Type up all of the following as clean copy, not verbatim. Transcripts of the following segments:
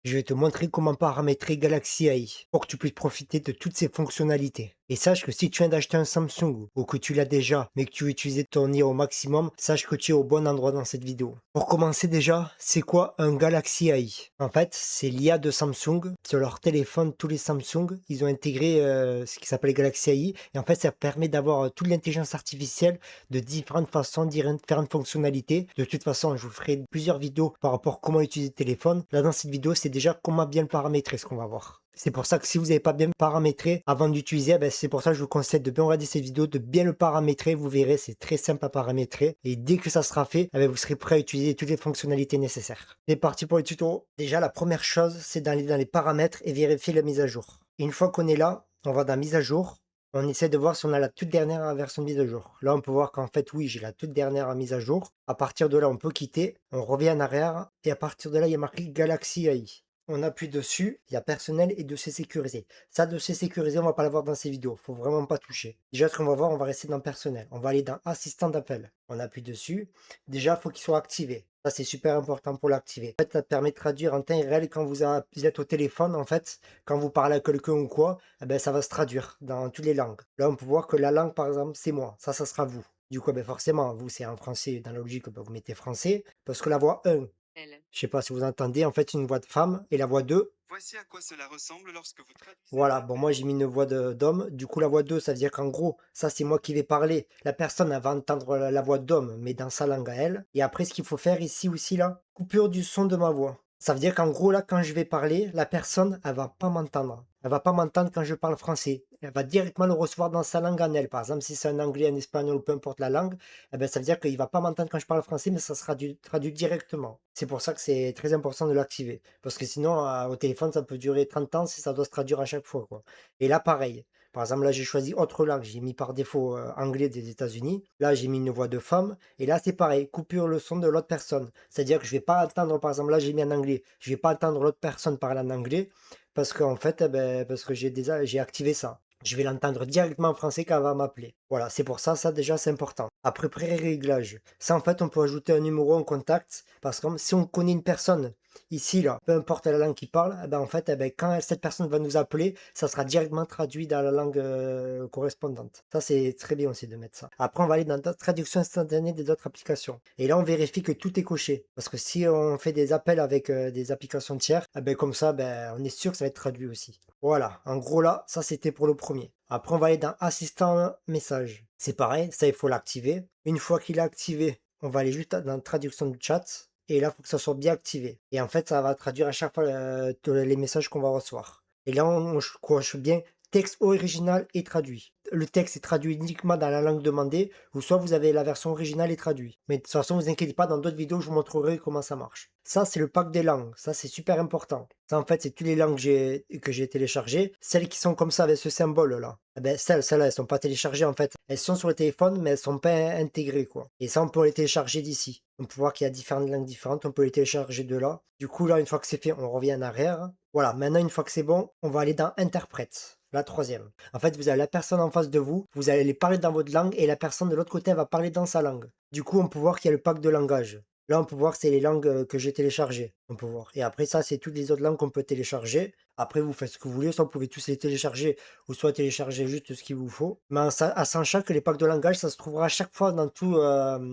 Je vais te montrer comment paramétrer Galaxy AI pour que tu puisses profiter de toutes ses fonctionnalités. Et sache que si tu viens d'acheter un Samsung ou que tu l'as déjà mais que tu veux utiliser ton IA au maximum, sache que tu es au bon endroit dans cette vidéo. Pour commencer déjà, c'est quoi un Galaxy AI? En fait, c'est l'IA de Samsung. Sur leur téléphone, tous les Samsung, ils ont intégré ce qui s'appelle Galaxy AI. Et en fait, ça permet d'avoir toute l'intelligence artificielle de différentes façons, différentes fonctionnalités. De toute façon, je vous ferai plusieurs vidéos par rapport à comment utiliser le téléphone. Là, dans cette vidéo, c'est déjà comment bien le paramétrer, ce qu'on va voir. C'est pour ça que si vous n'avez pas bien paramétré avant d'utiliser, ben c'est pour ça que je vous conseille de bien regarder cette vidéo, de bien le paramétrer. Vous verrez, c'est très simple à paramétrer. Et dès que ça sera fait, eh ben, vous serez prêt à utiliser toutes les fonctionnalités nécessaires. C'est parti pour le tuto. Déjà, la première chose, c'est d'aller dans les paramètres et vérifier la mise à jour. Et une fois qu'on est là, on va dans mise à jour. On essaie de voir si on a la toute dernière version de mise à jour. Là, on peut voir qu'en fait, oui, j'ai la toute dernière mise à jour. À partir de là, on peut quitter, on revient en arrière et à partir de là, il y a marqué Galaxy AI. On appuie dessus, il y a personnel et dossier sécurisé. Ça, dossier sécurisé, on va pas l'avoir dans ces vidéos. Faut vraiment pas toucher. Déjà, ce qu'on va voir, on va rester dans personnel. On va aller dans assistant d'appel. On appuie dessus. Déjà, il faut qu'il soit activé. Ça, c'est super important pour l'activer. En fait, ça permet de traduire en temps réel quand vous êtes au téléphone, en fait, quand vous parlez à quelqu'un ou quoi, eh ben, ça va se traduire dans toutes les langues. Là, on peut voir que la langue, par exemple, c'est moi. Ça sera vous. Du coup, ben, forcément, vous, c'est en français. Dans la logique, ben, vous mettez français. Parce que la voix 1, je sais pas si vous entendez, en fait, une voix de femme et la voix 2. Voici à quoi cela ressemble lorsque vous traduisez un Voilà, bon, appel. moi, j'ai mis une voix d'homme. Du coup, la voix 2, ça veut dire qu'en gros, ça, c'est moi qui vais parler. La personne, elle va entendre la voix d'homme, mais dans sa langue à elle. Et après, ce qu'il faut faire ici aussi, là, coupure du son de ma voix. Ça veut dire qu'en gros, là, quand je vais parler, la personne, elle va pas m'entendre. Elle va pas m'entendre quand je parle français. Elle va directement le recevoir dans sa langue en elle. Par exemple, si c'est un anglais, un espagnol ou peu importe la langue, eh ben, ça veut dire qu'il va pas m'entendre quand je parle français, mais ça sera traduit directement. C'est pour ça que c'est très important de l'activer. Parce que sinon, au téléphone, ça peut durer 30 ans si ça doit se traduire à chaque fois, quoi. Et là, pareil. Par exemple, là, j'ai choisi autre langue. J'ai mis par défaut anglais des États-Unis. Là, j'ai mis une voix de femme. Et là, c'est pareil. Coupure le son de l'autre personne. C'est-à-dire que je vais pas entendre, par exemple, là, j'ai mis en anglais. Je vais pas entendre l'autre personne parler en anglais parce qu'en fait, eh ben, parce que j'ai activé ça. Je vais l'entendre directement en français quand elle va m'appeler. Voilà, c'est pour ça, ça déjà, c'est important. Après, pré-réglage. Ça, en fait, on peut ajouter un numéro en contact. Parce que si on connaît une personne ici, là, peu importe la langue qu'il parle, eh ben, en fait, eh ben, quand cette personne va nous appeler, ça sera directement traduit dans la langue correspondante. Ça, c'est très bien aussi de mettre ça. Après, on va aller dans la traduction instantanée des autres applications. Et là, on vérifie que tout est coché. Parce que si on fait des appels avec des applications tiers, eh ben, comme ça, ben, on est sûr que ça va être traduit aussi. Voilà, en gros là, ça c'était pour le premier. Après, on va aller dans assistant message. C'est pareil, ça il faut l'activer. Une fois qu'il est activé, on va aller juste dans traduction du chat. Et là, il faut que ça soit bien activé. Et en fait, ça va traduire à chaque fois tous les messages qu'on va recevoir. Et là, on coche bien texte original et traduit. Le texte est traduit uniquement dans la langue demandée, ou soit vous avez la version originale et traduit. Mais de toute façon, vous inquiétez pas, dans d'autres vidéos, je vous montrerai comment ça marche. Ça, c'est le pack des langues. Ça, c'est super important. Ça, en fait, c'est toutes les langues que j'ai téléchargées. Celles qui sont comme ça avec ce symbole-là. Eh ben, celles-là, elles sont pas téléchargées, en fait. Elles sont sur le téléphone, mais elles sont pas intégrées, quoi. Et ça, on peut les télécharger d'ici. On peut voir qu'il y a différentes langues différentes. On peut les télécharger de là. Du coup, là, une fois que c'est fait, on revient en arrière. Voilà. Maintenant, une fois que c'est bon, on va aller dans interprète. La troisième. En fait, vous avez la personne en face de vous. Vous allez les parler dans votre langue et la personne de l'autre côté elle va parler dans sa langue. Du coup, on peut voir qu'il y a le pack de langage. Là, on peut voir c'est les langues que j'ai téléchargées. On peut voir. Et après ça, c'est toutes les autres langues qu'on peut télécharger. Après, vous faites ce que vous voulez. Soit vous pouvez tous les télécharger ou soit télécharger juste ce qu'il vous faut. Mais en sachant que les packs de langage, ça se trouvera à chaque fois dans tous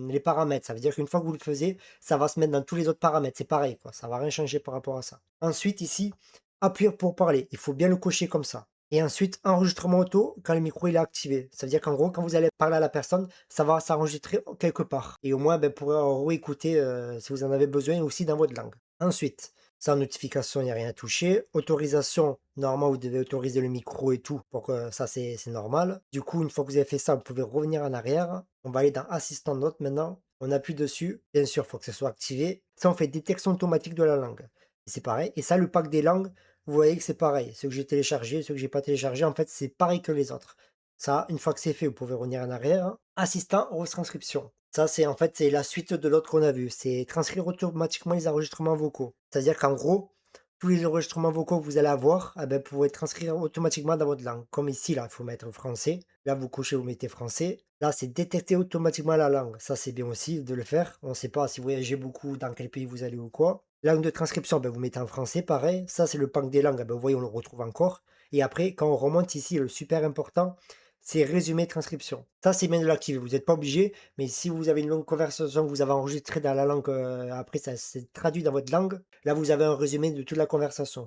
les paramètres. Ça veut dire qu'une fois que vous le faisiez, ça va se mettre dans tous les autres paramètres. C'est pareil, quoi. Ça va rien changer par rapport à ça. Ensuite, ici, appuyer pour parler. Il faut bien le cocher comme ça. Et ensuite, enregistrement auto quand le micro il est activé. Ça veut dire qu'en gros, quand vous allez parler à la personne, ça va s'enregistrer quelque part. Et au moins, ben, pour réécouter si vous en avez besoin aussi dans votre langue. Ensuite, sans notification, il n'y a rien à toucher. Autorisation, normalement, vous devez autoriser le micro et tout pour que ça, c'est normal. Du coup, une fois que vous avez fait ça, vous pouvez revenir en arrière. On va aller dans Assistant Note maintenant. On appuie dessus. Bien sûr, il faut que ce soit activé. Ça, on fait détection automatique de la langue. Et c'est pareil. Et ça, le pack des langues, vous voyez que c'est pareil. Ceux que j'ai téléchargés, ceux que j'ai pas téléchargés, en fait, c'est pareil que les autres. Ça, une fois que c'est fait, vous pouvez revenir en arrière, hein. Assistant retranscription. Ça, c'est en fait, c'est la suite de l'autre qu'on a vu. C'est transcrire automatiquement les enregistrements vocaux. C'est-à-dire qu'en gros, tous les enregistrements vocaux que vous allez avoir, ah ben, vous pouvez transcrire automatiquement dans votre langue. Comme ici, là, il faut mettre français. Là, vous cochez, vous mettez français. Là, c'est détecter automatiquement la langue. Ça, c'est bien aussi de le faire. On ne sait pas si vous voyagez beaucoup, dans quel pays vous allez ou quoi. Langue de transcription, ben, vous mettez en français, pareil. Ça, c'est le pank des langues, ah ben, vous voyez, on le retrouve encore. Et après, quand on remonte ici, le super important, c'est résumé transcription. Ça, c'est bien de l'activer. Vous n'êtes pas obligé, mais si vous avez une longue conversation que vous avez enregistrée dans la langue, après ça s'est traduit dans votre langue, là, vous avez un résumé de toute la conversation.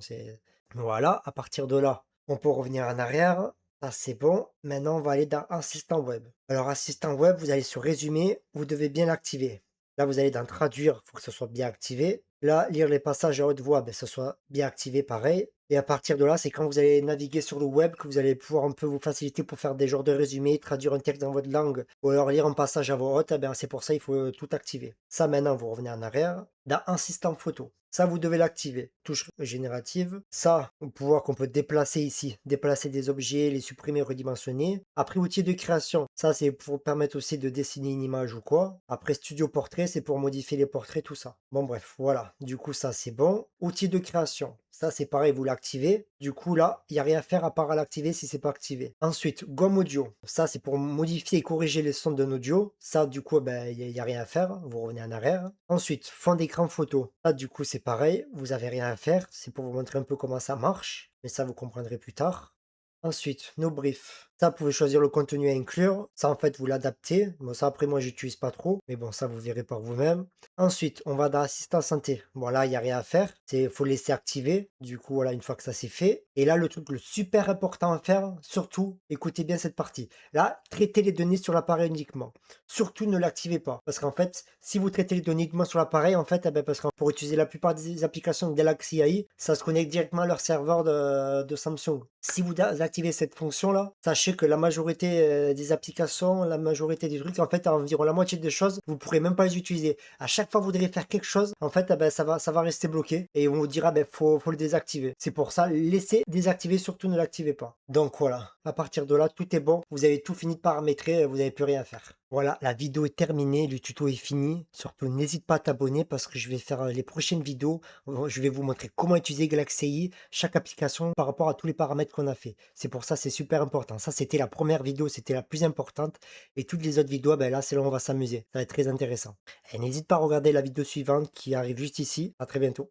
Voilà, à partir de là, on peut revenir en arrière. Ça, c'est bon. Maintenant, on va aller dans assistant web. Alors, assistant web, vous allez sur résumé, vous devez bien l'activer. Là, vous allez dans traduire, il faut que ce soit bien activé. Là, lire les passages à haute voix, ben, ce soit bien activé pareil. Et à partir de là, c'est quand vous allez naviguer sur le web que vous allez pouvoir un peu vous faciliter pour faire des genres de résumés, traduire un texte dans votre langue ou alors lire un passage à voix haute. Eh ben, c'est pour ça il faut tout activer. Ça, maintenant, vous revenez en arrière. Dans assistant photo, ça, vous devez l'activer. Touche générative. Ça, on peut voir qu'on peut déplacer ici, déplacer des objets, les supprimer, redimensionner. Après, outil de création. Ça, c'est pour permettre aussi de dessiner une image ou quoi. Après, studio portrait, c'est pour modifier les portraits, tout ça. Bon, bref, voilà. Du coup, ça, c'est bon. Outil de création. Ça, c'est pareil, vous l'activez. Du coup, là, il n'y a rien à faire à part à l'activer si c'est pas activé. Ensuite, gomme audio. Ça, c'est pour modifier et corriger les sons d'un audio. Ça, du coup, ben, il n'y a rien à faire. Vous revenez en arrière. Ensuite, fond d'écran photo. Ça, du coup, c'est pareil. Vous n'avez rien à faire. C'est pour vous montrer un peu comment ça marche. Mais ça, vous comprendrez plus tard. Ensuite, nos briefs. Ça, vous pouvez choisir le contenu à inclure. Ça, en fait, vous l'adaptez. Bon, ça, après, moi, j'utilise pas trop. Mais bon, ça, vous verrez par vous-même. Ensuite, on va dans assistant santé. Bon, là, il n'y a rien à faire. Il faut laisser activer. Du coup, voilà, une fois que ça c'est fait. Et là, le truc le super important à faire, surtout, écoutez bien cette partie. Là, traitez les données sur l'appareil uniquement. Surtout, ne l'activez pas. Parce qu'en fait, si vous traitez les données uniquement sur l'appareil, en fait, eh ben, parce que pour utiliser la plupart des applications de Galaxy AI, ça se connecte directement à leur serveur de Samsung. Si vous activez cette fonction-là, sachez que la majorité des applications, la majorité des trucs, en fait, environ la moitié des choses, vous ne pourrez même pas les utiliser. À chaque fois que vous voudrez faire quelque chose, en fait, eh ben, ça va rester bloqué et on vous dira, ben, faut le désactiver. C'est pour ça, laissez désactiver, surtout ne l'activez pas. Donc voilà, à partir de là, tout est bon. Vous avez tout fini de paramétrer, vous n'avez plus rien à faire. Voilà, la vidéo est terminée, le tuto est fini. Surtout, n'hésite pas à t'abonner parce que je vais faire les prochaines vidéos. Je vais vous montrer comment utiliser Galaxy AI, chaque application par rapport à tous les paramètres qu'on a fait. C'est pour ça, c'est super important. Ça, c'était la première vidéo, c'était la plus importante. Et toutes les autres vidéos, ben là, c'est là où on va s'amuser. Ça va être très intéressant. Et n'hésite pas à regarder la vidéo suivante qui arrive juste ici. À très bientôt.